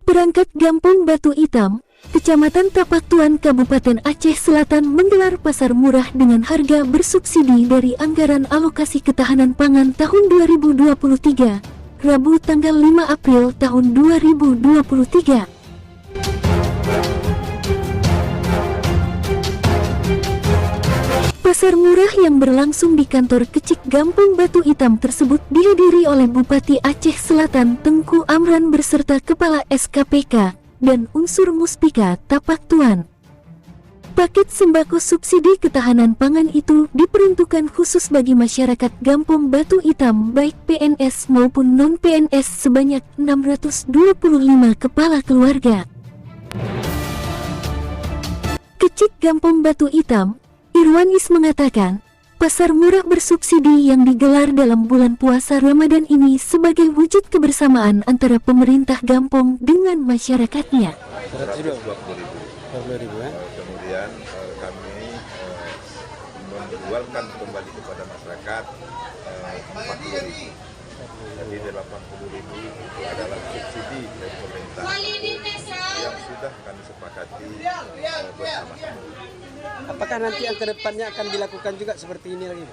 Perangkat Gampong Batu Hitam, Kecamatan Tapak Tuan, Kabupaten Aceh Selatan menggelar pasar murah dengan harga bersubsidi dari anggaran alokasi ketahanan pangan tahun 2023, Rabu tanggal 5 April tahun 2023. Pasar murah yang berlangsung di kantor Kecik Gampong Batu Hitam tersebut dihadiri oleh Bupati Aceh Selatan Tengku Amran beserta Kepala SKPK dan unsur Muspika Tapak Tuan. Paket sembako subsidi ketahanan pangan itu diperuntukkan khusus bagi masyarakat Gampong Batu Hitam baik PNS maupun non-PNS sebanyak 625 kepala keluarga. Kecik Gampong Batu Hitam, Irwanis mengatakan, pasar murah bersubsidi yang digelar dalam bulan puasa Ramadan ini sebagai wujud kebersamaan antara pemerintah Gampong dengan masyarakatnya. 120.000. Kemudian kami menjualkan kembali kepada masyarakat 40.000. Jadi 80.000 itu adalah subsidi dari pemerintah yang sudah kami sepakati bersama-sama. Apakah nanti yang kedepannya akan dilakukan juga seperti ini lagi?